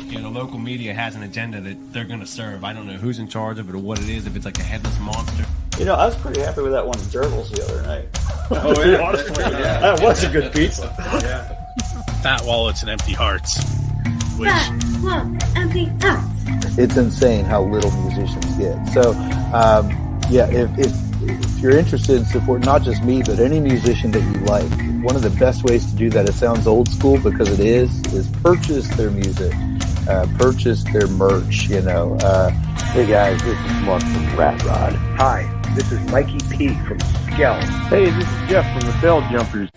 You know, the local media has an agenda that they're going to serve. I don't know who's in charge of it or what it is, if it's like a headless monster. You know, I was pretty happy with that one Gerbils the other night. Oh, yeah. Honestly, yeah. That was a good pizza. Yeah. Fat wallets and empty hearts. Which... Fat wallets, empty hearts. It's insane how little musicians get. So, if you're interested in support, not just me, but any musician that you like, one of the best ways to do that, it sounds old school because it is purchase their music, purchase their merch, you know. Hey guys, this is Mark from Rat Rod. Hi, this is Mikey P from Skell. Hey, this is Jeff from the Bell Jumpers.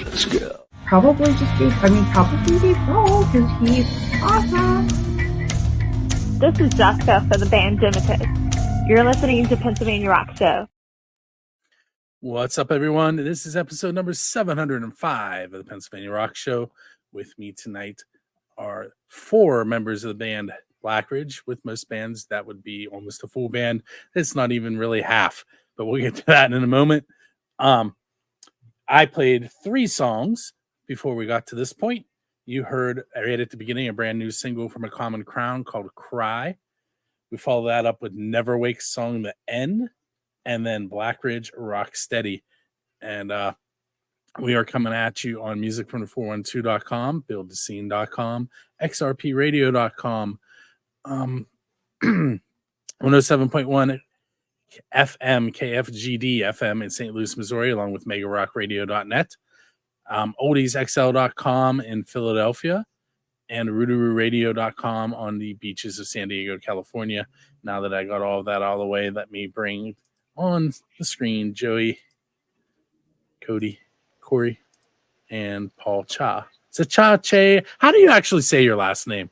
Let's go. Probably be Paul, because he's awesome. This is Jessica for the band Dimitus. You're listening to Pennsylvania Rock Show. What's up, everyone? This is episode number 705 of the Pennsylvania Rock Show. With me tonight are 4 members of the band Blackridge. With most bands, that would be almost a full band. It's not even really half, but we'll get to that in a moment. I played 3 songs before we got to this point. You heard right at the beginning a brand new single from A Common Crown called Cry. We follow that up with Neverwake's song The End, and then Blackridge Rock Steady. And we are coming at you on musicfrom412.com, buildthescene.com, xrpradio.com, 107.1 FM, KFGD FM in St. Louis, Missouri, along with megarockradio.net, oldiesxl.com in Philadelphia, and rootaroораdio.com on the beaches of San Diego, California. Now that I got all of that out of the way, let me bring on the screen Joey, Cody, Corey, and Paul Cha. So Cha Che, how do you actually say your last name?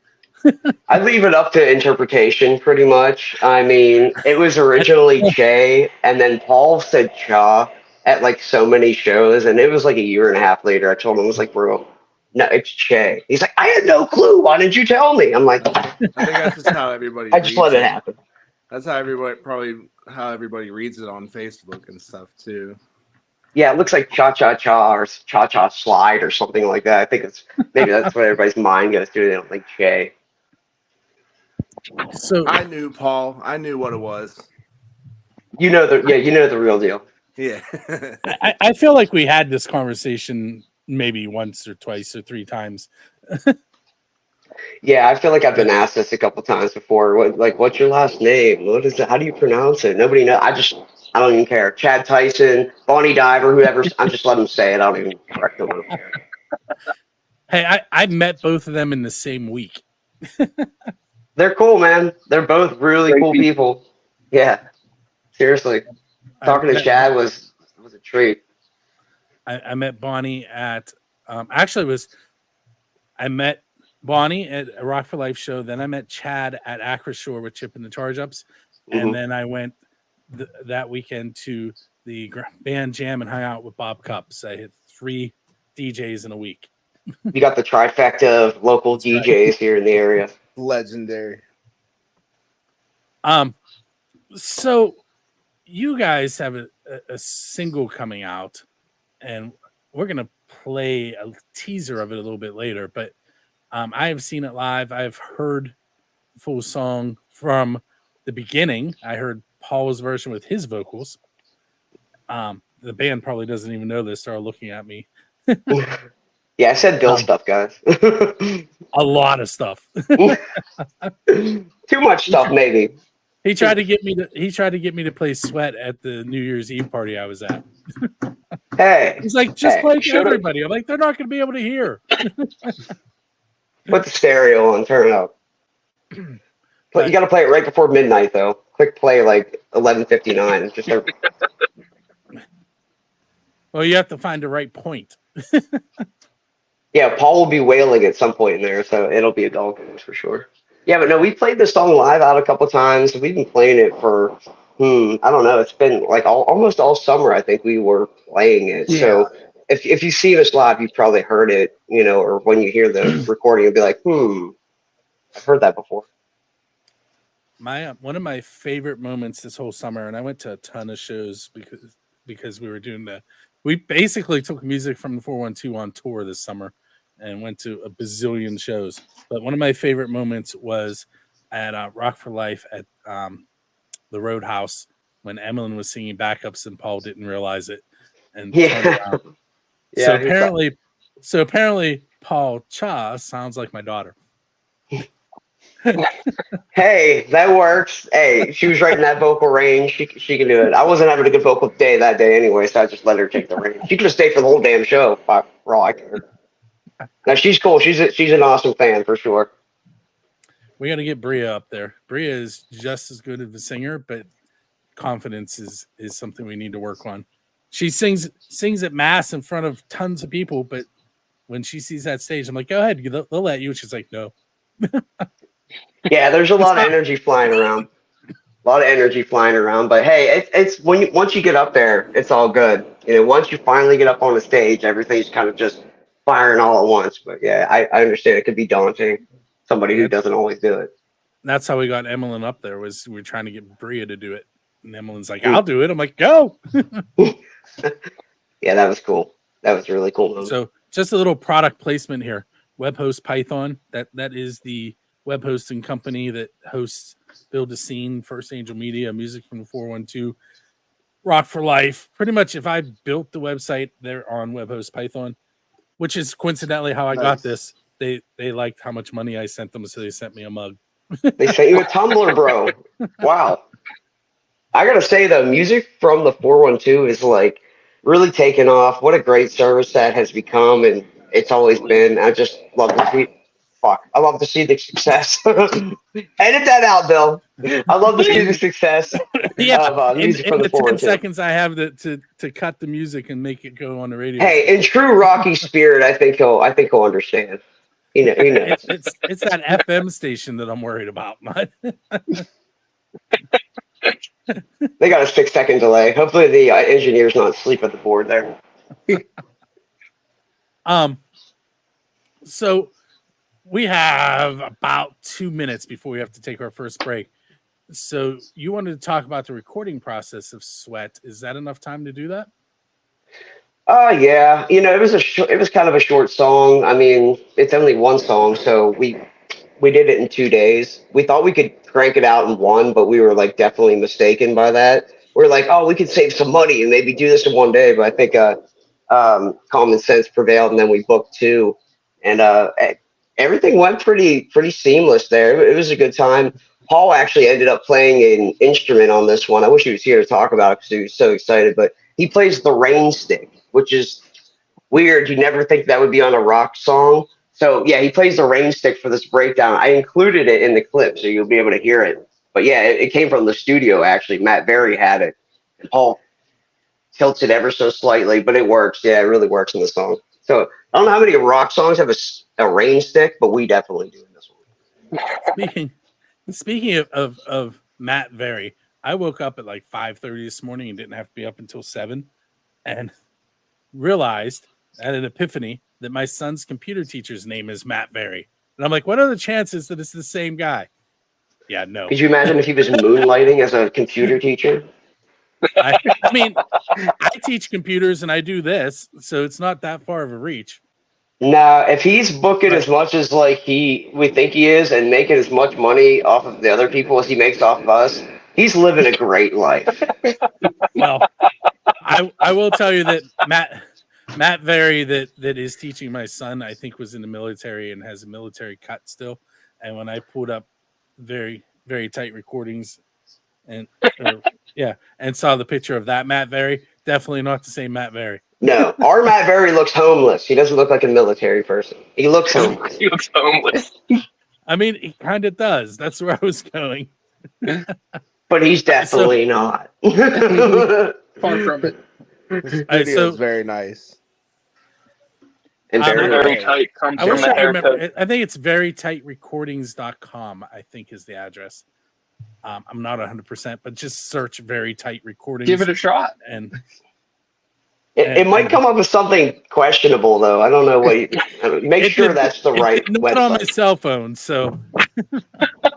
I leave it up to interpretation, pretty much. I mean, it was originally Che, and then Paul said Cha at like so many shows, and it was like a year and a half later. I told him, I was like, bro, no, it's Che. He's like, I had no clue. Why didn't you tell me? I'm like, I think that's just how everybody. I just let it happen. That's how everybody reads it on Facebook and stuff too. Yeah, it looks like Cha Cha Cha or Cha Cha Slide or something like that. I think it's maybe that's what everybody's mind goes to. They don't think Che. So I knew Paul. I knew what it was. You know the real deal. Yeah. I feel like we had this conversation maybe once or twice or 3 times. Yeah, I feel like I've been asked this a couple times before. What's your last name? What is it? How do you pronounce it? Nobody knows. I don't even care. Chad Tyson, Bonnie Diver, whoever. I'm just letting them say it. I don't even correct them. Hey, I met both of them in the same week. They're cool, man. They're both really cool people. Yeah, seriously. Talking to Chad was a treat. I met Bonnie at I met Bonnie at a Rock for Life show. Then I met Chad at Acrashore with Chip and the Charge Ups, and then I went that weekend to the band jam and hung out with Bob Cups. I hit 3 DJs in a week. You got the trifecta of local DJs here in the area. Legendary. So you guys have a single coming out, and we're gonna play a teaser of it a little bit later, but I have seen it live. I've heard the full song from the beginning. I heard Paul's version with his vocals. The band probably doesn't even know this. They're looking at me. Yeah, I said Bill stuff, guys. A lot of stuff. Too much stuff, maybe. He tried to get me to play Sweat at the New Year's Eve party I was at. Hey. He's like, just play to everybody. I'm like, they're not going to be able to hear. Put the stereo on, turn it up. But you got to play it right before midnight, though. Quick play, like 11:59. Just well, you have to find the right point. Yeah, Paul will be wailing at some point in there, so it'll be a dog dance for sure. Yeah, but no, we played this song live out a couple times. We've been playing it for, I don't know. It's been like almost all summer. I think we were playing it. Yeah. So if you see us live, you've probably heard it, or when you hear the recording, you'll be like, I've heard that before. One of my favorite moments this whole summer, and I went to a ton of shows because we basically took music from the 412 on tour this summer and went to a bazillion shows. But one of my favorite moments was at Rock for Life at the Roadhouse when Emily was singing backups and Paul didn't realize it and turned around. So apparently Paul Cha sounds like my daughter. Hey, that works. Hey, she was right in that vocal range. She can do it. I wasn't having a good vocal day that day anyway, so I just let her take the range. She could have stayed for the whole damn show. For all I cared. Now she's cool. She's an awesome fan for sure. We got to get Bria up there. Bria is just as good of a singer, but confidence is something we need to work on. She sings at mass in front of tons of people, but when she sees that stage, I'm like, go ahead, they'll let you. She's like, no. Yeah, there's a lot of energy flying around. But hey, it's once you get up there, it's all good. Once you finally get up on the stage, everything's kind of just firing all at once. But yeah, I understand it could be daunting. Somebody who doesn't always do it. That's how we got Emmeline up there. Was we were trying to get Bria to do it, and Emmeline's like, "I'll do it." I'm like, "Go!" Yeah, that was cool. That was really cool. So, just a little product placement here. WebHost Python. That is the web hosting company that hosts Build a Scene, First Angel Media, Music from the 412, Rock for Life. Pretty much, if I built the website, they're on WebHost Python, which is coincidentally how I got this. They liked how much money I sent them, so they sent me a mug. They sent you a tumbler, bro. Wow. I gotta say, the music from the 412 is like really taken off. What a great service that has become, and it's always been. I just love to see. I love to see the success. Edit that out, Bill. I love to see the success of music from the 412. 10 seconds I have to cut the music and make it go on the radio. Hey, in true Rocky spirit, I think he'll understand. It's that FM station that I'm worried about. They got a 6-second delay. Hopefully the engineer's not asleep at the board there. So we have about 2 minutes before we have to take our first break. So you wanted to talk about the recording process of Sweat. Is that enough time to do that? Yeah. It was kind of a short song. I mean, it's only one song, so we did it in 2 days. We thought we could crank it out in one, but we were like definitely mistaken by that. We're like, oh, we could save some money and maybe do this in one day. But I think common sense prevailed, and then we booked 2, and everything went pretty seamless there. It was a good time. Paul actually ended up playing an instrument on this one. I wish he was here to talk about it because he was so excited. But he plays the rain stick, which is weird. You never think that would be on a rock song. So, yeah, he plays the rain stick for this breakdown. I included it in the clip, so you'll be able to hear it. But, yeah, it came from the studio, actually. Matt Berry had it. And Paul tilts it ever so slightly, but it works. Yeah, it really works in the song. So, I don't know how many rock songs have a rain stick, but we definitely do in this one. Speaking of Matt Berry, I woke up at like 5:30 this morning and didn't have to be up until 7 and realized at an epiphany that my son's computer teacher's name is Matt Berry. And I'm like, what are the chances that it's the same guy? Yeah, no. Could you imagine if he was moonlighting as a computer teacher? I mean, I teach computers and I do this, so it's not that far of a reach. No, if he's booking as much as we think he is and making as much money off of the other people as he makes off of us, he's living a great life. Well, I will tell you that Matt Berry that is teaching my son, I think was in the military and has a military cut still. And when I pulled up very, very tight recordings and saw the picture of that Matt Berry, definitely not the same Matt Berry. No, our Matt Berry looks homeless. He doesn't look like a military person. He looks homeless. He looks homeless. I mean, he kind of does. That's where I was going. But he's definitely not. Far from it. The studio is very nice. And very tight. I wish I remember. I think it's verytightrecordings.com, I think is the address. I'm not 100%, but just search Very Tight Recordings. Give it a shot. And it might come up with something questionable, though. I don't know what. Make sure that's the right website. Not on my cell phone, so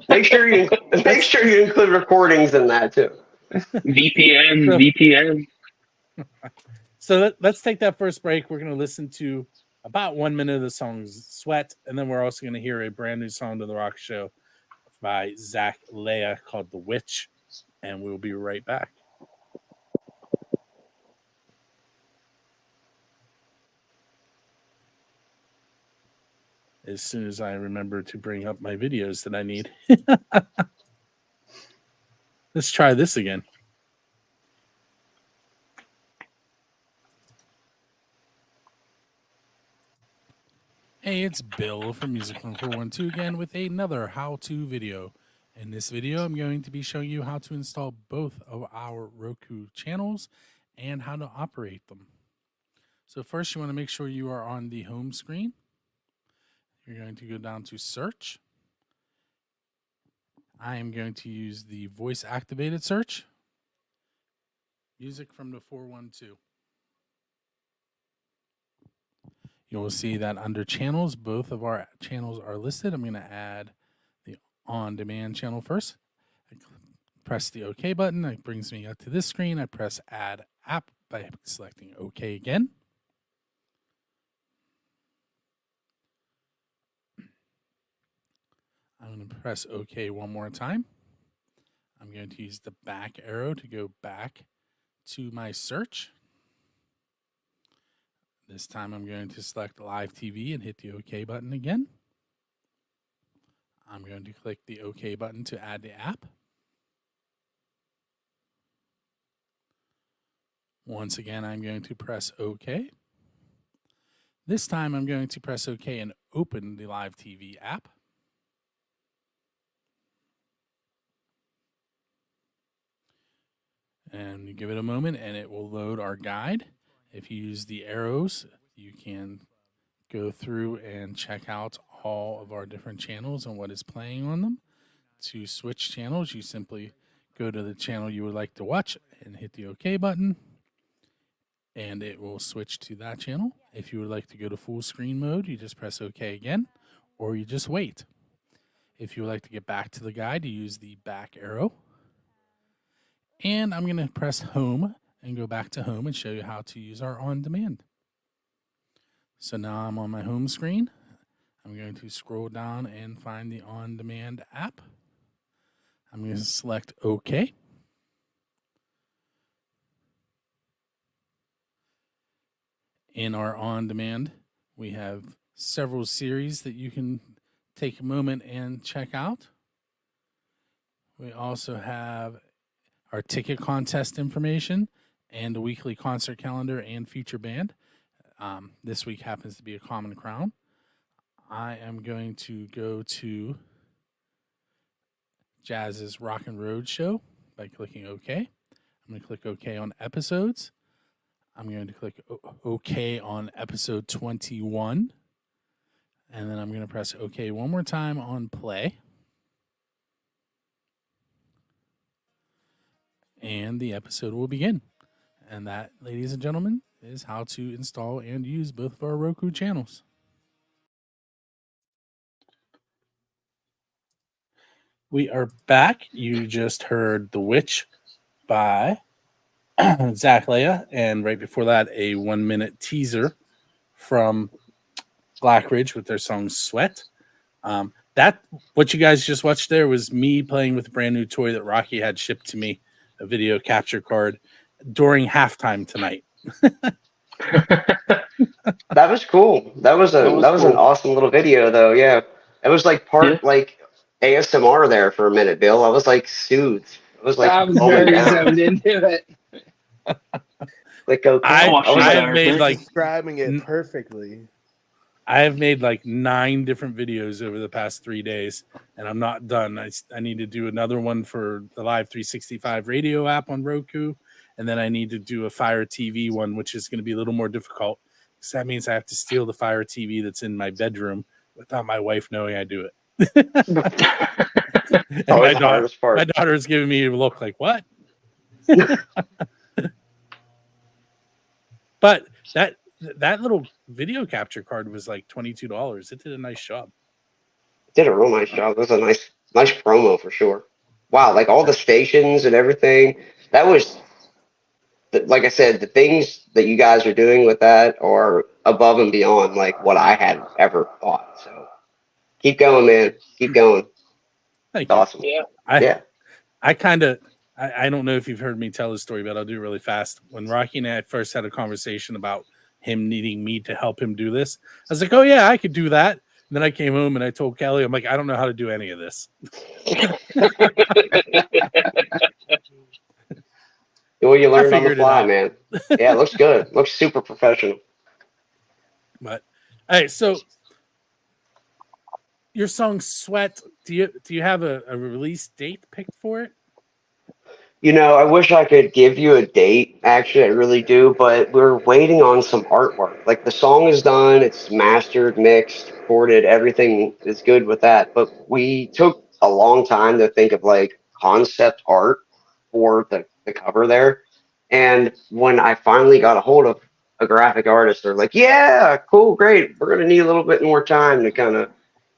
make sure you include recordings in that too. VPN. So let's take that first break. We're going to listen to about 1 minute of the song Sweat, and then we're also going to hear a brand new song to the Rock Show by Zach Leah called The Witch, and we'll be right back. As soon as I remember to bring up my videos that I need. Let's try this again. Hey, it's Bill from Music from 412 again with another how-to video. In this video, I'm going to be showing you how to install both of our Roku channels and how to operate them. So first, you want to make sure you are on the home screen. You're going to go down to search. I am going to use the voice-activated search. Music from the 412. You'll see that under channels, both of our channels are listed. I'm going to add the on-demand channel first. I press the OK button. It brings me up to this screen. I press Add App by selecting OK again. I'm going to press OK one more time. I'm going to use the back arrow to go back to my search. This time I'm going to select Live TV and hit the OK button again. I'm going to click the OK button to add the app. Once again, I'm going to press OK. This time I'm going to press OK and open the Live TV app. And you give it a moment and it will load our guide. If you use the arrows, you can go through and check out all of our different channels and what is playing on them. To switch channels, you simply go to the channel you would like to watch and hit the OK button, and it will switch to that channel. If you would like to go to full screen mode, you just press OK again, or you just wait. If you would like to get back to the guide, you use the back arrow. And I'm going to press home and go back to home and show you how to use our on-demand. So now I'm on my home screen. I'm going to scroll down and find the on-demand app. I'm going to select OK. In our on-demand, we have several series that you can take a moment and check out. We also have our ticket contest information and a weekly concert calendar and feature band. This week happens to be a Common Crown. I am going to go to Jazz's Rock and Road Show by clicking OK. I'm going to click OK on episodes. I'm going to click OK on episode 21. And then I'm going to press OK one more time on play. And the episode will begin. And that, ladies and gentlemen, is how to install and use both of our Roku channels. We are back. You just heard The Witch by Zach Leah, and right before that, a 1 minute teaser from Blackridge with their song Sweat. That what you guys just watched there was me playing with a brand new toy that Rocky had shipped to me, a video capture card, during halftime tonight. That was cool. That was an awesome little video, though. Yeah, it was like part like ASMR there for a minute, Bill. I was like soothed. I was like, I was very zoned into it. Like, okay. I have made like describing it perfectly. I have made like 9 different videos over the past 3 days, and I'm not done. I need to do another one for the Live 365 radio app on Roku, and then I need to do a Fire TV one, which is going to be a little more difficult, because that means I have to steal the Fire TV that's in my bedroom without my wife knowing I do it. My daughter is giving me a look like, what? But that little video capture card was like $22. It did a nice job. Did a real nice job. It was a nice promo for sure. Wow, like all the stations and everything. That was like I said, the things that you guys are doing with that are above and beyond like what I had ever thought. So keep going, man. Keep going. Thank It's you. awesome. I don't know if you've heard me tell this story, but I'll do it really fast. When Rocky and I first had a conversation about him needing me to help him do this, I was like, oh yeah, I could do that. And then I came home and I told Kelly, I'm like, I don't know how to do any of this. Well, you learned on the figured it fly, out. man. Yeah, it looks good. Looks super professional. But hey, so your song "Sweat," do you have a release date picked for it? You know, I wish I could give you a date. Actually, I really do, but we're waiting on some artwork. Like the song is done, it's mastered, mixed, recorded, everything is good with that. But we took a long time to think of like concept art for the cover there. And when I finally got a hold of a graphic artist, they're like, yeah, cool, great. We're going to need a little bit more time to kind of,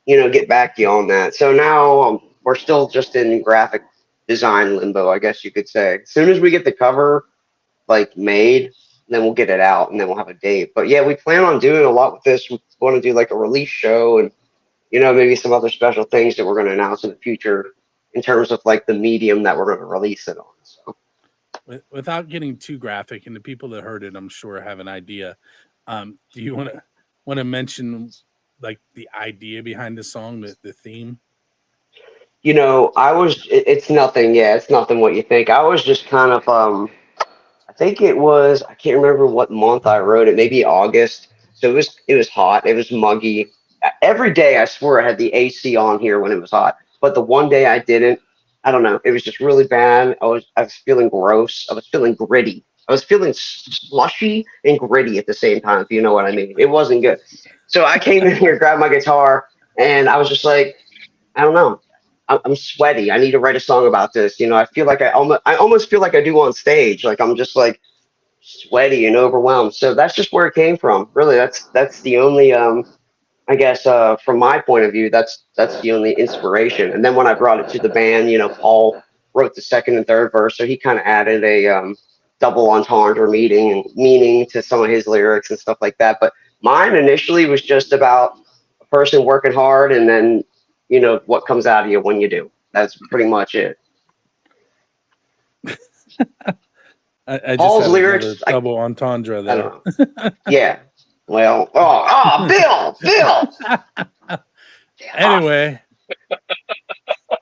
get back to you on that. So now we're still just in graphic design limbo, I guess you could say. As soon as we get the cover like made, then we'll get it out and then we'll have a date. But yeah, we plan on doing a lot with this. We want to do like a release show and maybe some other special things that we're going to announce in the future in terms of like the medium that we're going to release it on. So. Without getting too graphic, and the people that heard it, I'm sure have an idea. Do you want to mention like the idea behind the song, the theme? It's nothing. Yeah, it's nothing what you think. I was just kind of, I think it was, I can't remember what month I wrote it, maybe August. So it was hot. It was muggy. Every day, I swear I had the AC on here when it was hot. But the one day I didn't, I don't know. It was just really bad. I was feeling gross. I was feeling gritty. I was feeling slushy and gritty at the same time, if you know what I mean. It wasn't good. So I came in here, grabbed my guitar, and I was just like, I don't know. I'm sweaty. I need to write a song about this. I feel like I almost feel like I do on stage. Like I'm just like sweaty and overwhelmed. So that's just where it came from. Really, that's the only I guess from my point of view, that's the only inspiration. And then when I brought it to the band, Paul wrote the second and third verse, so he kind of added a double entendre meaning to some of his lyrics and stuff like that. But mine initially was just about a person working hard, and then what comes out of you when you do. That's pretty much it. I just Paul's lyrics, double entendre there. I don't know. Yeah. Well, Bill. Anyway,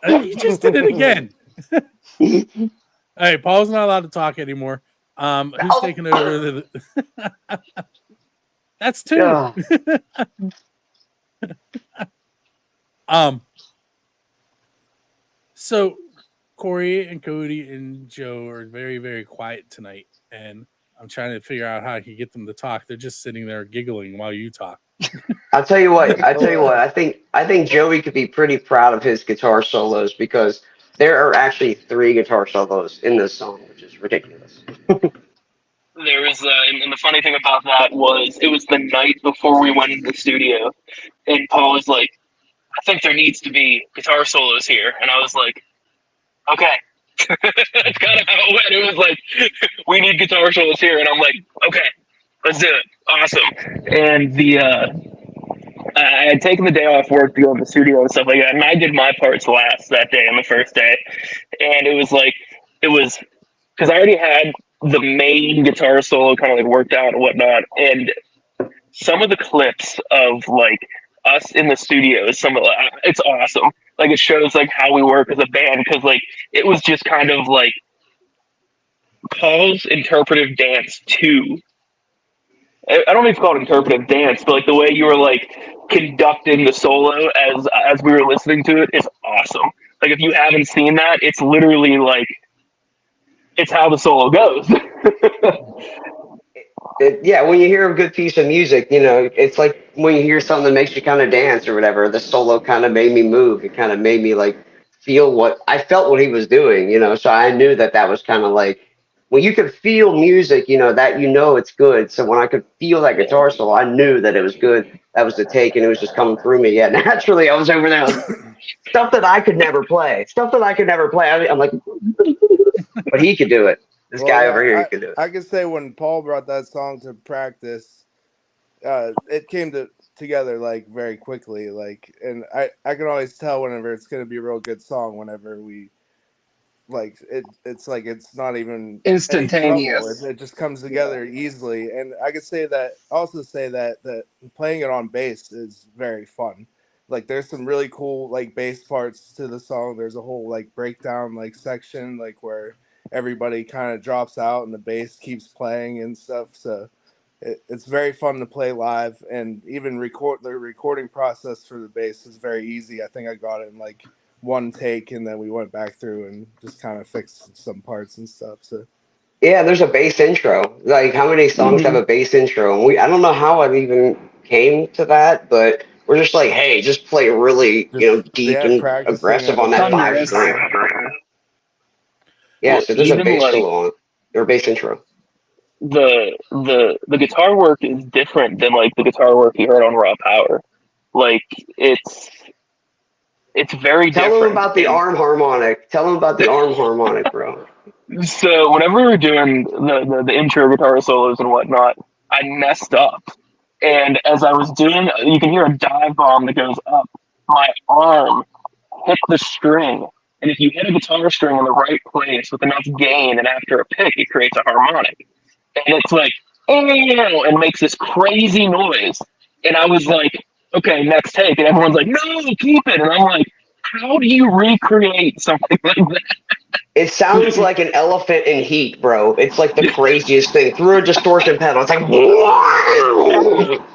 you just did it again. Hey, Paul's not allowed to talk anymore. Who's taking over? That's two. Yeah. So Corey and Cody and Joe are very, very quiet tonight, and I'm trying to figure out how I can get them to talk. They're just sitting there giggling while you talk. I'll tell you what. I think Joey could be pretty proud of his guitar solos, because there are actually 3 guitar solos in this song, which is ridiculous. There was, and the funny thing about that was, it was the night before we went into the studio, and Paul was like, I think there needs to be guitar solos here. And I was like, okay. That's kind of how it went. It was like, we need guitar solos here. And I'm like, okay, let's do it. Awesome. And I had taken the day off work to go to the studio and stuff like that. And I did my parts last that day on the first day. And it was because I already had the main guitar solo kind of like worked out and whatnot. And some of the clips of like us in the studio, it's awesome. Like it shows like how we work as a band, because like it was just kind of like Paul's interpretive dance too. I don't know if you call it interpretive dance, but like the way you were like conducting the solo as we were listening to it is awesome. Like if you haven't seen that, it's literally like it's how the solo goes. Yeah, when you hear a good piece of music, it's like when you hear something that makes you kind of dance or whatever. The solo kind of made me move. It kind of made me like feel what he was doing, So I knew that was kind of like when you could feel music, that it's good. So when I could feel that guitar solo, I knew that it was good. That was the take, and it was just coming through me. Yeah, naturally, I was over there like, stuff that I could never play. I'm like, but he could do it. This guy over here, you can do it. I can say when Paul brought that song to practice, it came together like very quickly. Like, and I can always tell whenever it's going to be a real good song. Whenever we like it, it's like it's not even instantaneous. It just comes together easily. And I could say that that playing it on bass is very fun. Like there's some really cool like bass parts to the song. There's a whole like breakdown like section like where everybody kind of drops out and the bass keeps playing and stuff. So it's very fun to play live, and even the recording process for the bass is very easy. I think I got it in like one take, and then we went back through and just kind of fixed some parts and stuff. So yeah, there's a bass intro. Like how many songs have a bass intro? And I don't know how I even came to that, but we're just like, hey, just play really deep and aggressive on that 5-string. Yeah, so there's a bass solo on it, or bass intro. The guitar work is different than like the guitar work you heard on Raw Power. Like it's very different. Tell him about the arm harmonic. Tell him about the arm harmonic, bro. So whenever we were doing the intro guitar solos and whatnot, I messed up. And as I was doing, you can hear a dive bomb that goes up. My arm hit the string. And if you hit a guitar string in the right place with enough gain and after a pick, it creates a harmonic. And it's like, oh, and makes this crazy noise. And I was like, okay, next take. And everyone's like, no, keep it. And I'm like, how do you recreate something like that? It sounds like an elephant in heat, bro. It's like the craziest thing. Through a distortion pedal, it's like,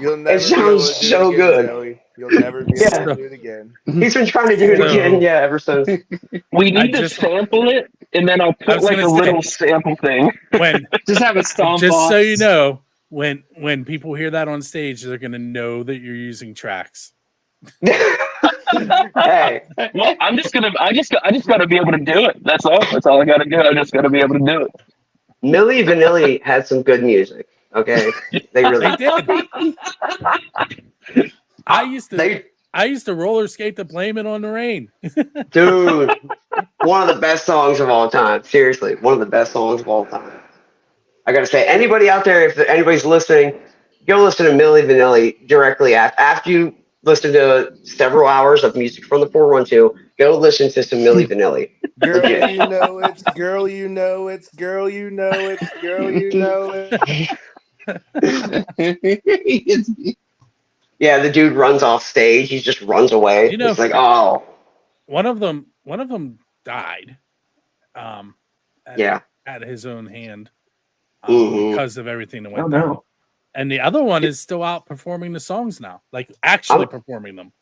it sounds so good. Joey. You'll never be able to do it again. He's been trying to do it again, ever since. We need to sample it, and then I'll put like a little sample thing. When just have a stomp just box. so you know, when people hear that on stage, they're gonna know that you're using tracks. Hey, well, I just gotta be able to do it. That's all. That's all I gotta do. I just gotta be able to do it. Milli Vanilli had some good music. Okay, they really did. I used to roller skate to Blame It on the Rain. Dude, one of the best songs of all time. Seriously, one of the best songs of all time. I gotta say, anybody out there, if anybody's listening, go listen to Milli Vanilli directly after you listen to several hours of music from the 412. Go listen to some Milli Vanilli. Girl, you know it's girl, you know it's girl, you know it's girl, you know it. Yeah, the dude runs off stage. He just runs away. It's like, oh. One of them died. At his own hand because of everything that went down. And the other one is still out performing the songs now, like actually performing them.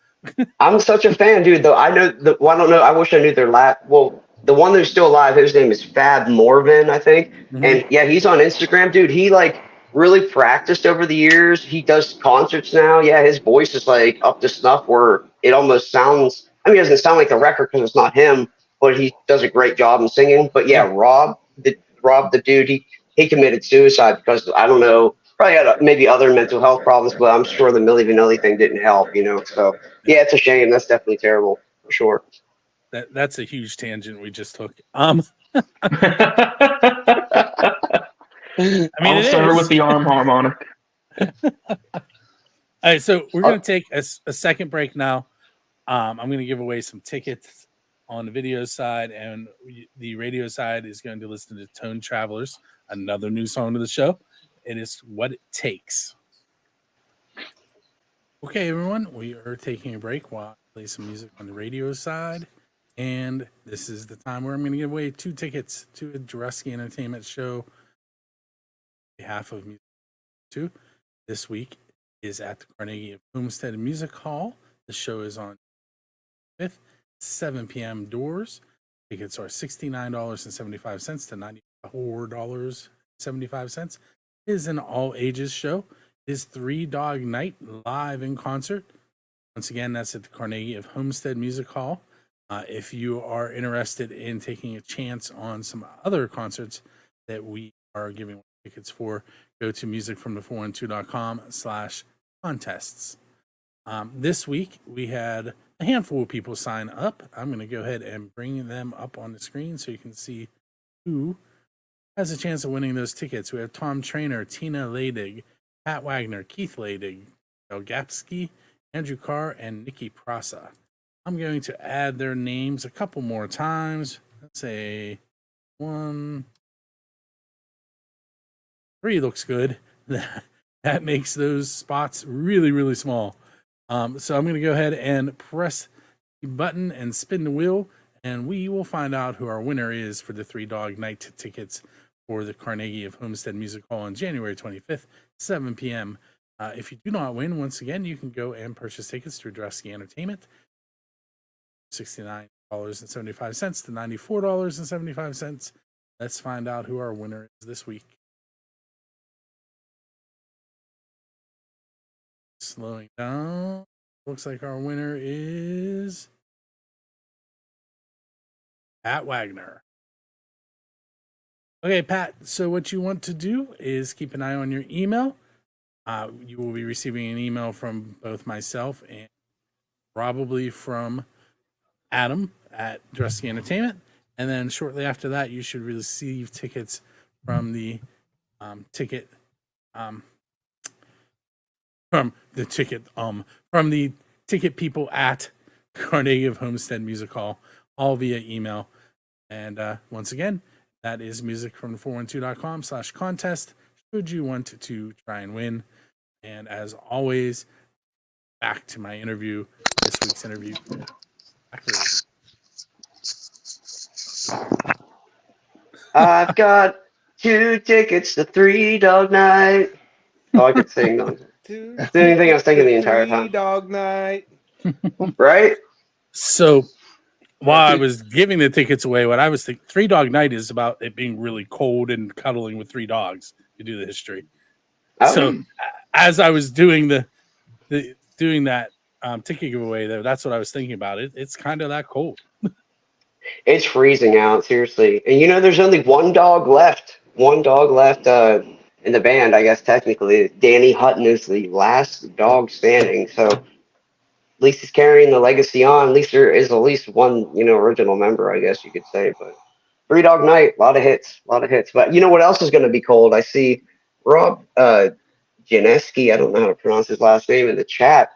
I'm such a fan, dude. Though I know I don't know. I wish I knew their Well, the one that's still alive, his name is Fab Morvan, I think. And yeah, he's on Instagram, dude. He like really practiced over the years. He does concerts now. Yeah, his voice is like up to snuff where it almost sounds. I mean, it doesn't sound like the record because it's not him, but he does a great job in singing. But yeah, Rob, the dude, he committed suicide because I don't know. Probably had maybe other mental health problems, but I'm sure the Milli Vanilli thing didn't help, So yeah, it's a shame. That's definitely terrible for sure. That's a huge tangent we just took. I mean, I'll start with the arm harmonic. All right, so we're going to take a second break now. I'm going to give away some tickets on the video side, and the radio side is going to listen to Tone Travelers, another new song to the show. It is What It Takes. Okay, everyone, we are taking a break while I play some music on the radio side. And this is the time where I'm going to give away 2 tickets to a Drusky Entertainment show on behalf of Music 2. This week is at the Carnegie of Homestead Music Hall. The show is on 5th, 7 p.m. doors. Tickets are $69.75 to $94.75. It is an all-ages show. It is 3 Dog Night live in concert. Once again, that's at the Carnegie of Homestead Music Hall. If you are interested in taking a chance on some other concerts that we are giving tickets for, go to musicfromthe412.com/contests. This week, we had a handful of people sign up. I'm going to go ahead and bring them up on the screen so you can see who has a chance of winning those tickets. We have Tom Trainer, Tina Ladig, Pat Wagner, Keith Ladig, Joe Gapsky, Andrew Carr, and Nikki Prasa. I'm going to add their names a couple more times. Let's say 1, 3 looks good. That makes those spots really, really small. So I'm going to go ahead and press the button and spin the wheel, and we will find out who our winner is for the 3 Dog Night tickets for the Carnegie of Homestead Music Hall on January 25th, 7 p.m. If you do not win, once again, you can go and purchase tickets through Dresky Entertainment. $69.75 to $94.75. Let's find out who our winner is this week. Slowing down. Looks like our winner is Pat Wagner. Okay, Pat, so what you want to do is keep an eye on your email. You will be receiving an email from both myself and probably from Adam at Dresky Entertainment. And then shortly after that, you should receive tickets from the ticket people at Carnegie of Homestead Music Hall, all via email. And once again, that is musicfrom412.com/contest should you want to try and win. And as always, back to my interview, this week's interview. I've got 2 tickets to 3 Dog Night. Oh, I could sing on. That's the only thing I was thinking the entire time. 3 Dog Night. Right? So while I was giving the tickets away, what I was thinking, 3 Dog Night is about it being really cold and cuddling with 3 dogs to do the history. Oh. So as I was doing doing that ticket giveaway, that's what I was thinking about. It's kind of that cold. It's freezing out, seriously. And you know, there's only 1 dog left. 1 dog left in the band, I guess, technically. Danny Hutton is the last dog standing. So at least he's carrying the legacy on. At least there is at least 1, original member, I guess you could say. But 3 Dog Night, a lot of hits. But you know what else is going to be cold? I see Rob Janeski, I don't know how to pronounce his last name, in the chat.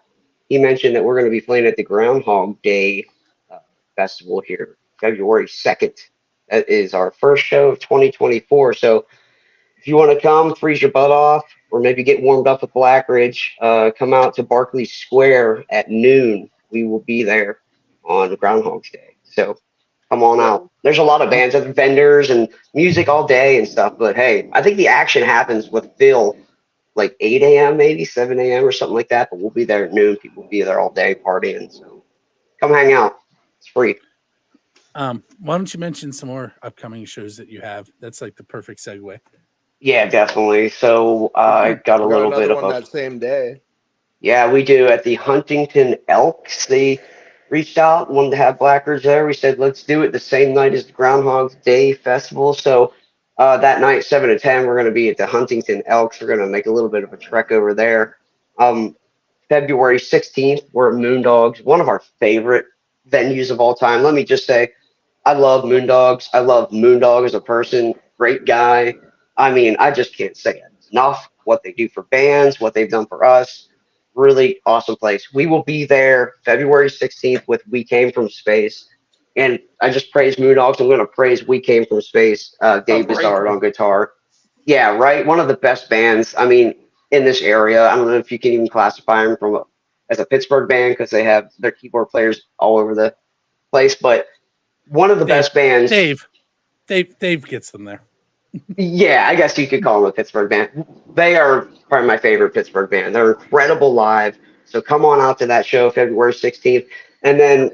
He mentioned that we're going to be playing at the Groundhog Day festival here, February 2nd. That is our first show of 2024. So if you want to come, freeze your butt off, or maybe get warmed up with Blackridge, come out to Barclays Square at noon. We will be there on Groundhog's Day. So come on out. There's a lot of bands and vendors and music all day and stuff. But hey, I think the action happens with Phil like 8 a.m., maybe 7 a.m. or something like that. But we'll be there at noon. People will be there all day partying. So come hang out. It's free. Why don't you mention some more upcoming shows that you have? That's like the perfect segue. Yeah, definitely. So I got a little bit of that same day. Yeah, we do at the Huntington Elks. They reached out, wanted to have Blackbirds there. We said, let's do it the same night as the Groundhog's Day Festival. So that night, 7 to 10, we're going to be at the Huntington Elks. We're going to make a little bit of a trek over there. February 16th, we're at Moondogs, one of our favorite venues of all time. Let me just say, I love Moondogs. I love Moondog as a person. Great guy. I mean, I just can't say it enough. What they do for bands, what they've done for us. Really awesome place. We will be there February 16th with We Came From Space. And I just praise Moondogs. I'm going to praise We Came From Space. Dave Bizard on guitar. Yeah, right. One of the best bands, I mean, in this area. I don't know if you can even classify them as a Pittsburgh band because they have their keyboard players all over the place. But one of the best bands. Dave gets them there. Yeah, I guess you could call them a Pittsburgh band. They are probably my favorite Pittsburgh band. They're incredible live. So come on out to that show February 16th. And then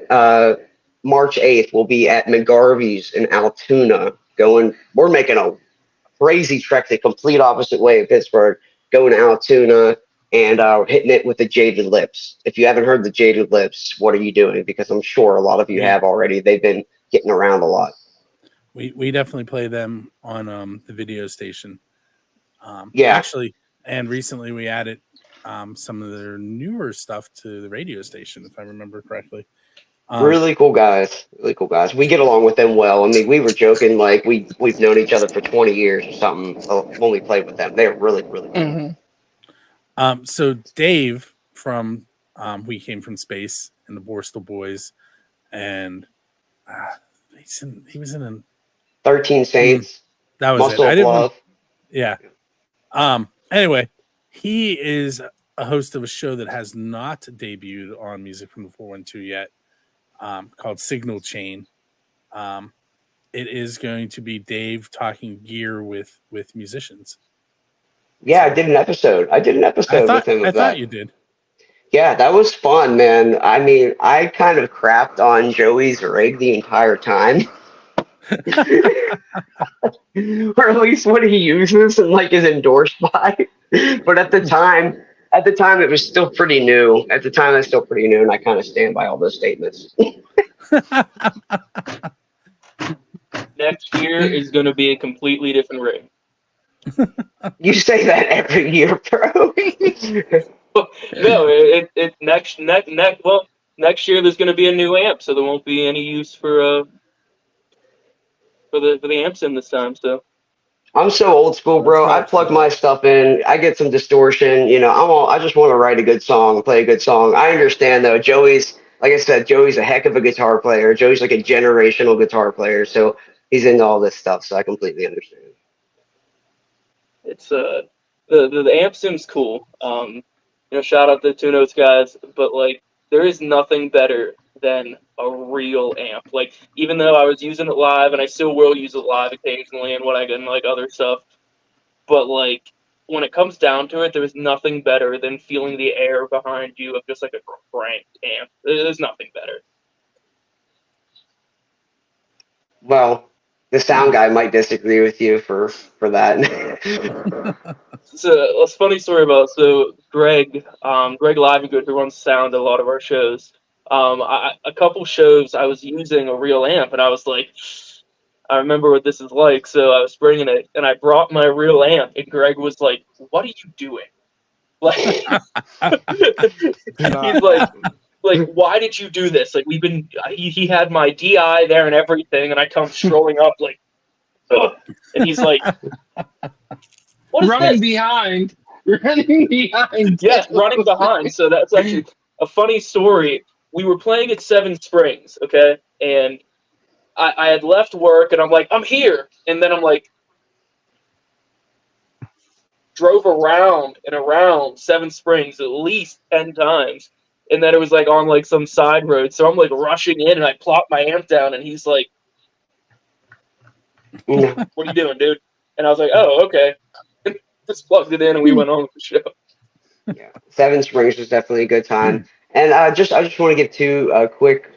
March 8th, we'll be at McGarvey's in Altoona. We're making a crazy trek the complete opposite way of Pittsburgh, going to Altoona and hitting it with the Jaded Lips. If you haven't heard the Jaded Lips, what are you doing? Because I'm sure a lot of you have already. They've been getting around a lot. We definitely play them on the video station. Actually, and recently we added some of their newer stuff to the radio station, if I remember correctly. Really cool guys. Really cool guys. We get along with them well. I mean, we were joking like we've known each other for 20 years or something when we played with them. They're really, really cool. So Dave from We Came from Space and the Borstal Boys, and he was in 13 Saints. That was Muscle it. I didn't Love. Yeah. Anyway, he is a host of a show that has not debuted on Music from the 412 yet, called Signal Chain. It is going to be Dave talking gear with musicians. Yeah, I did an episode. with him of I that. thought you did. Yeah, that was fun, man. I mean, I kind of crapped on Joey's rig the entire time. Or at least what he uses and like is endorsed by. But at the time it was still pretty new. At the time it's still pretty new, and I kind of stand by all those statements. Next year is going to be a completely different rig. You say that every year, bro. No, it next year there's going to be a new amp, so there won't be any use for the amps in this time. So I'm so old school, bro. I plug my stuff in. I get some distortion. You know, I just want to write a good song, play a good song. I understand though. Joey's, like I said, Joey's a heck of a guitar player. Joey's like a generational guitar player, so he's into all this stuff. So I completely understand. it's the amp sim's cool. You know, shout out to the Two Notes guys, but like there is nothing better than a real amp. Like even though I was using it live, and I still will use it live occasionally, and when I get in like other stuff, but like when it comes down to it, there's nothing better than feeling the air behind you of just like a cranked amp. There's nothing better. Well, the sound guy might disagree with you for that. So a funny story about Greg Livengood, who runs sound at a lot of our shows. A couple shows I was using a real amp, and I was like, I remember what this is like. So I was bringing it, and I brought my real amp, and Greg was like, "What are you doing?" Like, he's like, why did you do this? Like, he had my DI there and everything, and I come strolling up like, ugh. And he's like, what is running this? behind. Yes, running behind. So that's actually a funny story. We were playing at Seven Springs, okay? And I had left work, and I'm like, I'm here. And then I'm like, drove around and around Seven Springs at least 10 times. And then it was like on like some side road. So I'm like rushing in, and I plop my amp down, and he's like, what are you doing, dude? And I was like, oh, okay. Just plugged it in, and we went on with the show. Yeah, Seven Springs was definitely a good time. And I just want to give two quick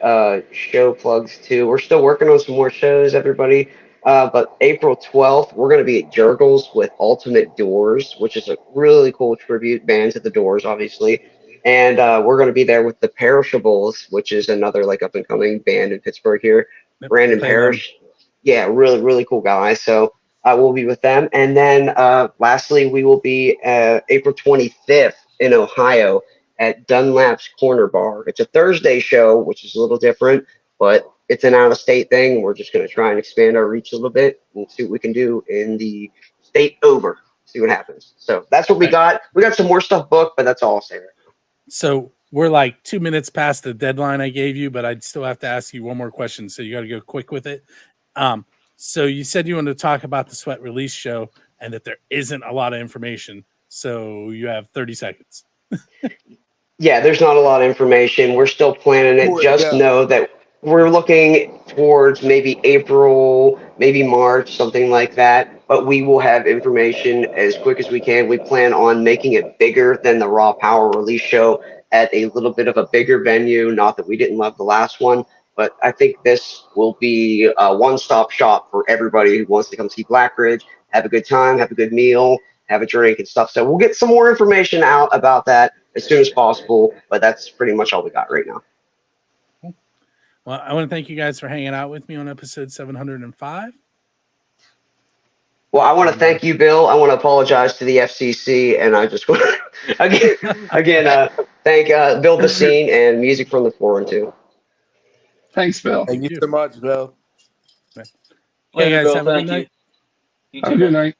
show plugs too. We're still working on some more shows, everybody. But April 12th, we're going to be at Jurgles with Ultimate Doors, which is a really cool tribute band to the Doors, obviously. And we're going to be there with the Perishables, which is another like up and coming band in Pittsburgh here. Yep, Brandon Parrish. Yeah, really, really cool guy. So we'll be with them. And then lastly, we will be April 25th in Ohio at Dunlap's Corner Bar. It's a Thursday show, which is a little different, but it's an out-of-state thing. We're just going to try and expand our reach a little bit and see what we can do in the state over. See what happens. So that's what we got. We got some more stuff booked, but that's all I'll say right now. So we're like 2 minutes past the deadline I gave you, but I'd still have to ask you one more question. So you got to go quick with it. So you said you wanted to talk about the Sweat Release show and that there isn't a lot of information. So you have 30 seconds. Yeah, there's not a lot of information. We're still planning it. Just know that we're looking towards maybe April, maybe March, something like that. But we will have information as quick as we can. We plan on making it bigger than the Raw Power Release show at a little bit of a bigger venue. Not that we didn't love the last one, but I think this will be a one-stop shop for everybody who wants to come see Blackridge, have a good time, have a good meal, have a drink and stuff. So we'll get some more information out about that as soon as possible, but that's pretty much all we got right now. Well, I want to thank you guys for hanging out with me on episode 705. Well, I want to thank you, Bill. I want to apologize to the FCC, and I just want to again thank Bill Basine and Music from the 412. Thanks, Bill. Thank you so much, Bill. Hey Later, guys, Bill. have a good Thank you. night. You Have too, a good man. night.